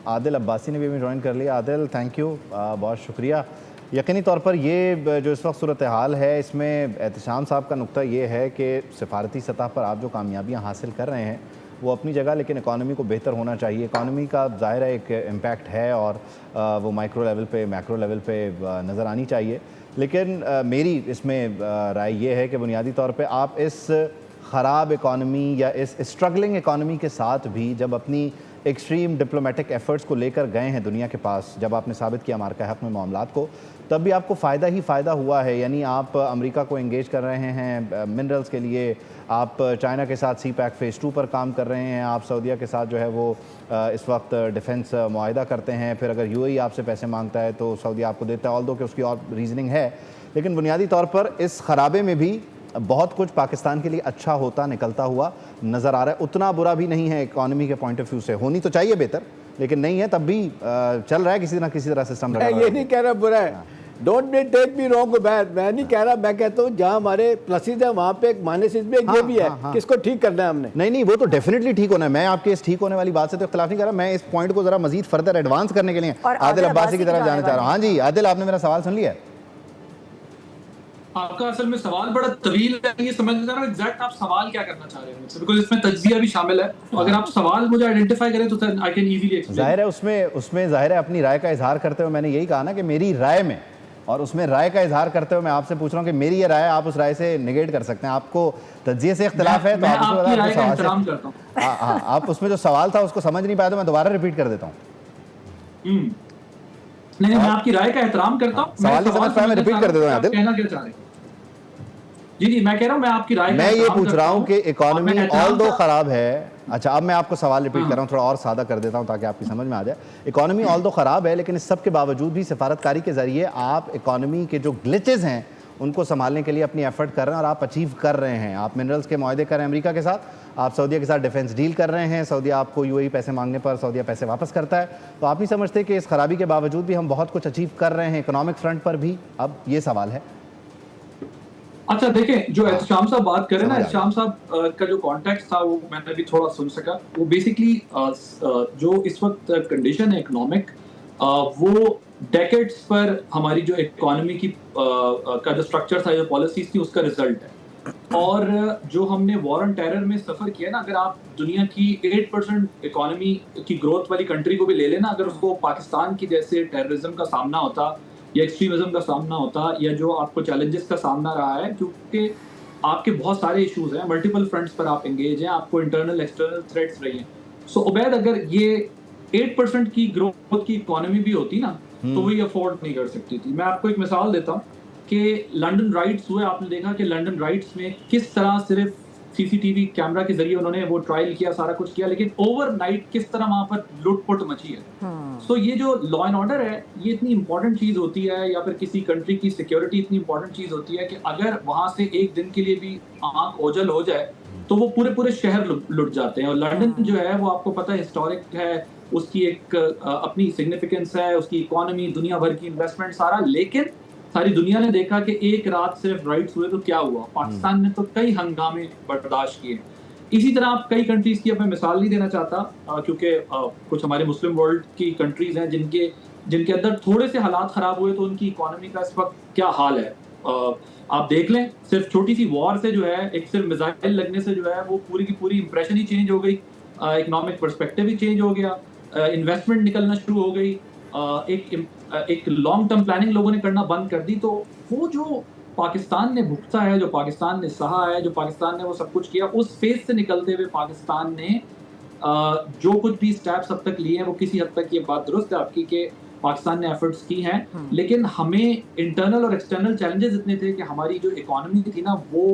आदिल अब्बासी ने भी हमें ज्वाइन कर लिया। आदिल, थैंक यू, बहुत शुक्रिया। यकीनी तौर पर ये जो इस वक्त सूरत हाल है, इसमें एहतशाम साहब का नुक्ता ये है कि सिफारती सतह पर आप जो कामयाबियाँ हासिल कर रहे हैं वो अपनी जगह, लेकिन इकॉनमी को बेहतर होना चाहिए। इकॉनमी का ज़ाहिर है एक इम्पैक्ट है और वो माइक्रो लेवल पे, मैक्रो लेवल पे नज़र आनी चाहिए। लेकिन मेरी इसमें राय ये है कि बुनियादी तौर पे आप इस ख़राब इकॉनमी या इस स्ट्रगलिंग इकॉनमी के साथ भी जब अपनी एक्सट्रीम डिप्लोमेटिक एफर्ट्स को लेकर गए हैं दुनिया के पास, जब आपने साबित किया मार्का हक़ में मामलात को, तब भी आपको फ़ायदा ही फ़ायदा हुआ है। यानी आप अमेरिका को एंगेज कर रहे हैं मिनरल्स के लिए, आप चाइना के साथ सी पैक फ़ेज़ 2 पर काम कर रहे हैं, आप सऊदीया के साथ जो है वो इस वक्त डिफेंस मुआहिदा करते हैं। फिर अगर यूएई आपसे पैसे मांगता है तो सऊदी आपको देता है, ऑल्दो कि उसकी और रीजनिंग है। लेकिन बुनियादी तौर पर इस खराबे में भी बहुत कुछ पाकिस्तान के लिए अच्छा होता निकलता हुआ नज़र आ रहा है। उतना बुरा भी नहीं है इकॉनमी के पॉइंट ऑफ व्यू से, होनी तो चाहिए बेहतर, लेकिन नहीं है, तब भी चल रहा है किसी ना किसी तरह सिस्टम। मैं ये नहीं कह रहा बुरा है, don't take me wrong bad, मैं नहीं कह रहा, मैं कहता हूँ जहाँ हमारे प्लसेस है वहाँ पे एक माइनसेस भी ये भी है, किसको ठीक करना है हमने। नहीं, वो तो डेफिनेटली ठीक होना है, मैं आपके इस ठीक होने वाली बात से तो इख्तिलाफ नहीं कर रहा। मैं इस पॉइंट को जरा मजीद फर्दर एडवांस करने के लिए आदिल अब्बासी की तरफ जाना चाह रहा हूँ। हाँ जी आदिल, आपने मेरा सवाल सुन लिया है? आपका असल में सवाल बड़ा तवील है, ये समझना चाह रहा हूं एग्जैक्ट आप सवाल क्या करना चाह रहे हैं मुझसे, बिकॉज़ इसमें तज्जिया भी शामिल है। तो अगर आप सवाल मुझे आइडेंटिफाई करें तो आई कैन इजीली एक्सप्लेन। जाहिर है उसमें जाहिर है अपनी राय का इजहार करते हुए मैंने यही कहा ना कि मेरी राय में, और उसमें राय का इजहार करते हुए मैं आपसे पूछ रहा हूँ कि मेरी ये राय आप उस राय से निगेट कर सकते हैं। आपको तज्जिए से इख्तिलाफ है तो आपकी राय का एहतराम करता हूं। हाँ, आप उसमें जो सवाल था उसको समझ नहीं पाया तो मैं दोबारा रिपीट कर देता हूँ। नहीं, मैं आपकी राय का एहतराम करता हूँ। सवाल नहीं समझ पाया, मैं रिपीट कर देता हूँ। आदिल, कहना क्या चाह रहे हैं? जी, मैं कह रहा हूँ मैं आपकी राय, मैं ये पूछ रहा हूँ कि इकॉनमी ऑल्दो खराब है। अच्छा, अब मैं आपको सवाल रिपीट कर रहा हूँ, थोड़ा और सादा कर देता हूँ ताकि आपकी समझ में आ जाए। इकॉनमी ऑल्दो खराब है, लेकिन इस सब के बावजूद भी सिफारतकारी के जरिए आप इकॉनमी के जो ग्लिचेज हैं उनको संभालने के लिए अपनी एफर्ट कर रहे हैं और आप अचीव कर रहे हैं। आप मिनरल्स के मुआहदे कर रहे हैं अमेरिका के साथ, आप सऊदीया के साथ डिफेंस डील कर रहे हैं, सऊदीया आपको यूएई पैसे मांगने पर सऊदीया पैसे वापस करता है। तो आप नहीं समझते कि इस खराबी के बावजूद भी हम बहुत कुछ अचीव कर रहे हैं इकोनॉमिक फ्रंट पर भी? अब ये सवाल है। अच्छा देखें, जो एहतशाम साहब बात करें ना, एहतशाम साहब का जो कॉन्टेक्स्ट था वो मैंने भी थोड़ा सुन सका। वो बेसिकली जो इस वक्त कंडीशन है इकोनॉमिक, वो डेकेड्स पर हमारी जो इकोनॉमी की का जो स्ट्रक्चर था, जो पॉलिसीज थी, उसका रिजल्ट है। और जो हमने वॉर ऑन टेरर में सफर किया ना, अगर आप दुनिया की 8% इकोनॉमी की ग्रोथ वाली कंट्री को भी ले लेना, अगर उसको पाकिस्तान की जैसे टेररिज्म का सामना होता या एक्सट्रीमिज्म का सामना होता, या जो आपको चैलेंजेस का सामना रहा है, क्योंकि आपके बहुत सारे इश्यूज हैं, मल्टीपल फ्रंट्स पर आप एंगेज हैं, आपको इंटरनल एक्सटर्नल थ्रेट्स रही हैं। सो उबैद, अगर ये 8% की ग्रोथ की इकोनॉमी भी होती ना तो वो ये अफोर्ड नहीं कर सकती थी। मैं आपको एक मिसाल देता हूँ कि लंदन राइट्स हुए, आपने देखा कि लंदन राइट्स में किस तरह सिर्फ सीसीटीवी कैमरा के जरिए उन्होंने वो ट्रायल किया, सारा कुछ किया, लेकिन ओवरनाइट किस तरह वहां पर लुटपुट मची है। सो ये जो लॉ एंड ऑर्डर है, ये इतनी इंपॉर्टेंट चीज होती है, या फिर किसी कंट्री की सिक्योरिटी इतनी इंपॉर्टेंट चीज होती है कि अगर वहां से एक दिन के लिए भी आंख ओझल हो जाए तो वो पूरे पूरे शहर लुट जाते हैं। और लंदन जो है वो आपको पता है हिस्टोरिक है, उसकी एक अपनी सिग्निफिकेंस है, उसकी इकोनॉमी, दुनिया भर की इन्वेस्टमेंट, सारा। लेकिन सारी दुनिया ने देखा कि एक रात सिर्फ राइट्स हुए तो क्या हुआ। पाकिस्तान ने तो कई हंगामे बर्दाश्त किए। इसी तरह आप कई कंट्रीज की, अब मैं मिसाल नहीं देना चाहता क्योंकि कुछ हमारे मुस्लिम वर्ल्ड की कंट्रीज हैं जिनके अंदर थोड़े से हालात खराब हुए तो उनकी इकोनॉमी का इस वक्त क्या हाल है। आप देख लें, सिर्फ छोटी सी वॉर से जो है, एक सिर्फ मिसाइल लगने से जो है वो पूरी की पूरी इंप्रेशन ही चेंज हो गई, इकोनॉमिक पर्सपेक्टिव ही चेंज हो गया, इन्वेस्टमेंट निकलना शुरू हो गई, एक लॉन्ग टर्म प्लानिंग लोगों ने करना बंद कर दी। तो वो जो पाकिस्तान ने भुगता है, जो पाकिस्तान ने सहा है, जो पाकिस्तान ने वो सब कुछ किया, उस फेज से निकलते हुए पाकिस्तान ने जो कुछ भी स्टेप्स अब तक लिए हैं, वो किसी हद तक ये बात दुरुस्त है आपकी कि पाकिस्तान ने एफर्ट्स की हैं, लेकिन हमें इंटरनल और एक्सटर्नल चैलेंजेस इतने थे कि हमारी जो इकोनॉमी थी ना वो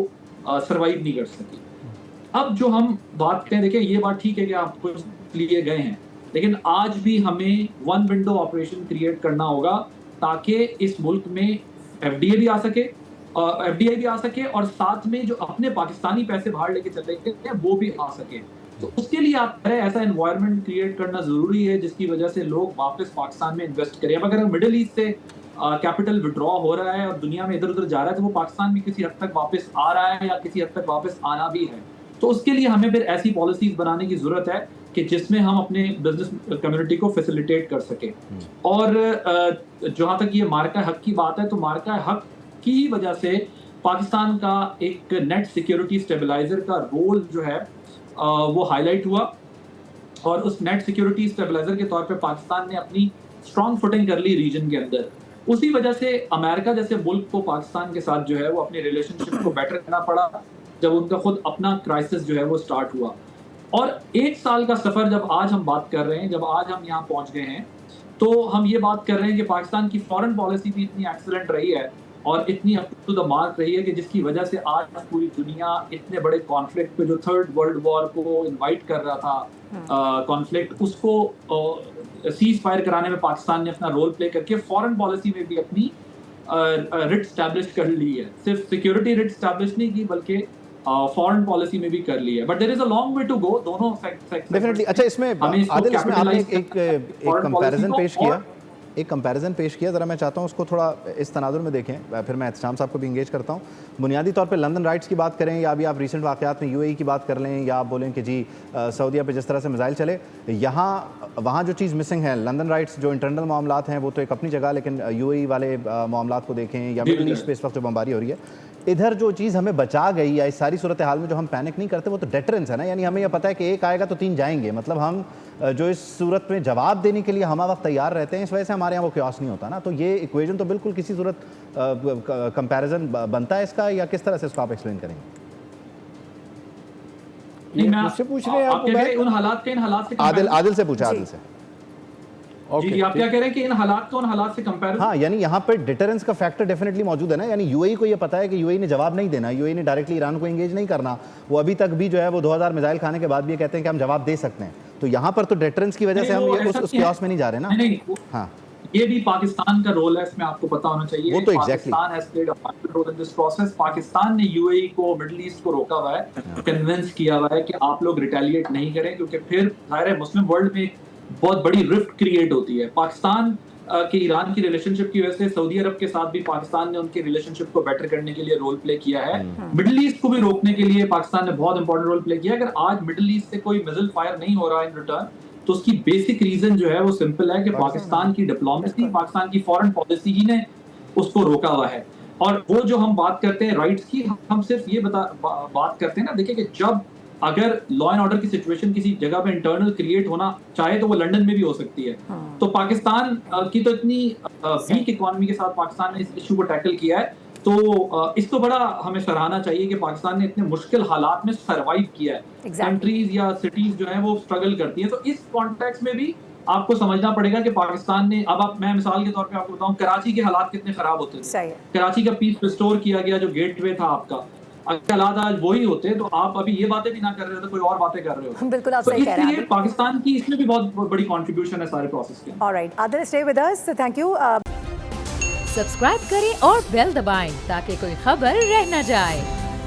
सरवाइव नहीं कर सकी। अब जो हम बात करते हैं, देखिए ये बात ठीक है कि आप कुछ लिए गए हैं, लेकिन आज भी हमें वन विंडो ऑपरेशन क्रिएट करना होगा ताकि इस मुल्क में एफडीआई भी आ सके और साथ में जो अपने पाकिस्तानी पैसे बाहर लेके चले गए वो भी आ सके। तो उसके लिए आप ऐसा एनवायरनमेंट क्रिएट करना जरूरी है जिसकी वजह से लोग वापस पाकिस्तान में इन्वेस्ट करें। अब अगर मिडिल ईस्ट से कैपिटल विड्रॉ हो रहा है और दुनिया में इधर उधर जा रहा है तो वो पाकिस्तान में किसी हद तक वापस आ रहा है या किसी हद तक वापस आना भी है। तो उसके लिए हमें फिर ऐसी पॉलिसीज बनाने की जरूरत है कि जिसमें हम अपने बिजनेस कम्युनिटी को फैसिलिटेट कर सके। और जहाँ तक ये मार्का हक की बात है, तो मार्का हक की ही वजह से पाकिस्तान का एक नेट सिक्योरिटी स्टेबलाइजर का रोल जो है वो हाईलाइट हुआ, और उस नेट सिक्योरिटी स्टेबलाइजर के तौर पे पाकिस्तान ने अपनी स्ट्रॉन्ग फुटिंग कर ली रीजन के अंदर। उसी वजह से अमेरिका जैसे मुल्क को पाकिस्तान के साथ जो है वो अपने रिलेशनशिप को बेटर करना पड़ा, जब उनका खुद अपना क्राइसिस जो है वो स्टार्ट हुआ। और 1 साल का सफर जब आज हम बात कर रहे हैं, जब आज हम यहाँ पहुंच गए हैं, तो हम ये बात कर रहे हैं कि पाकिस्तान की फॉरेन पॉलिसी भी इतनी एक्सीलेंट रही है और इतनी अप टू द मार्क रही है कि जिसकी वजह से आज पूरी दुनिया इतने बड़े कॉन्फ्लिक्ट पे, जो थर्ड वर्ल्ड वॉर को इनवाइट कर रहा था कॉन्फ्लिक्ट, उसको सीज फायर कराने में पाकिस्तान ने अपना रोल प्ले करके फॉरेन पॉलिसी में भी अपनी रिट स्टैब्लिश कर ली है। सिर्फ सिक्योरिटी रिट स्टैब्लिश नहीं की, बल्कि फॉरेन पॉलिसी में भी कर ली है। But there is a long way to go दोनों डेफिनेटली। अच्छा, इसमें आदिल, इसमें आपने एक कंपैरिजन पेश किया, एक कंपैरिजन पेश किया, ज़रा मैं चाहता हूँ उसको थोड़ा इस तनाजुर में देखें, फिर मैं एहतशाम साहब को भी इंगेज करता हूँ। बुनियादी तौर पे लंदन राइट्स की बात करें, या अभी आप रिसेंट वाक़यात में यूएई की बात कर लें, या आप बोलें कि जी सऊदीया पे जिस तरह से मिसाइल चले, यहाँ वहाँ जो चीज़ मिसिंग है, लंदन राइट्स जो इंटरनल मामलात हैं वो तो एक अपनी जगह, लेकिन यूएई वाले मामलात को देखें, या मिडल ईस्ट पे इस वक्त जो बमबारी हो रही है, इधर जो चीज़ हमें बचा गई, या इस सारी सूरत हाल में जो हम पैनिक नहीं करते, वो तो डेटरेंस है ना। यानी हमें यह पता है कि एक आएगा तो 3 जाएंगे, मतलब हम जो इस सूरत में जवाब देने के लिए हमा वक्त तैयार रहते हैं, इस वजह से हमारे यहाँ वो क्योस नहीं होता ना। तो ये इक्वेशन तो बिल्कुल किसी सूरत कंपैरिजन बनता है इसका, या किस तरह से इसको आप एक्सप्लेन करेंगे? मुझसे पूछ रहे हैं आप उन हालात के इन हालात से आदिल से पूछा, आदिल से। जी, आप क्या कह रहे हैं कि इन हालात को उन हालात से कंपेयर? हाँ, यानी यहाँ पर डिटरेंस का फैक्टर डेफिनेटली मौजूद है ना। यानी यूएई को ये पता है कि यूएई ने जवाब नहीं देना, यूएई ने डायरेक्टली ईरान को एंगेज नहीं करना। वो अभी तक भी जो है वो 2000 मिसाइल खाने के बाद भी ये कहते हैं कि हम जवाब दे सकते हैं। तो यहाँ पर तो डिटरेंस की वजह से हम ये उस क्योस में नहीं जा रहे ना। हाँ, ये भी पाकिस्तान का रोल है, इसमें आपको पता होना चाहिए। वो तो exactly Pakistan has played a vital role in this process. Pakistan ने यूएई को, मिडिल ईस्ट को रोका हुआ है, कन्विंस किया हुआ है कि आप लोग रिटेलिएट नहीं करें, क्योंकि फिर जाहिर है मुस्लिम वर्ल्ड में बहुत बड़ी रिफ्ट क्रिएट होती है। पाकिस्तान के ईरान की रिलेशनशिप की वजह से सऊदी अरब के साथ भी पाकिस्तान ने उनके रिलेशनशिप को बेटर करने के लिए रोल प्ले किया है। मिडिल ईस्ट को भी रोकने के लिए पाकिस्तान ने बहुत इंपॉर्टेंट रोल प्ले किया है। अगर आज मिडिल ईस्ट से कोई मिसाइल फायर नहीं हो रहा है इन रिटर्न, तो उसकी बेसिक रीजन जो है वो सिंपल है कि पाकिस्तान की डिप्लोमेसी, पाकिस्तान की फॉरेन पॉलिसी ही ने उसको रोका हुआ है। और वो जो हम बात करते हैं राइट्स की, हम सिर्फ ये बात करते हैं ना, देखिए कि जब अगर लॉ एंड ऑर्डर की सिचुएशन किसी जगह पे इंटरनल क्रिएट होना चाहे तो वो लंदन में भी हो सकती है। तो पाकिस्तान की तो इतनी वीक इकोनॉमी के साथ पाकिस्तान ने इस इशू को टैकल किया है, तो इसको बड़ा हमें सराहना चाहिए कि पाकिस्तान ने इतने मुश्किल हालात में सरवाइव किया है। कंट्रीज या सिटीज जो है वो स्ट्रगल करती है, तो इस कॉन्टेक्स्ट में भी आपको समझना पड़ेगा कि पाकिस्तान ने, अब मैं मिसाल के तौर पे आपको बताऊं, कराची के हालात कितने खराब होते थे। कराची का पीस रिस्टोर किया गया, जो गेटवे था आपका, अगर हालात आज वही होते तो आप अभी ये बातें भी ना कर रहे होते, कोई और बातें कर रहे होते। बिल्कुल आप सही कह रहे हैं। पाकिस्तान की इसमें भी बहुत बड़ी कंट्रीब्यूशन है सारे प्रोसेस के। Alright, Adil stay with us, thank you. Subscribe करें और बेल दबाएं ताकि कोई खबर रह न जाए।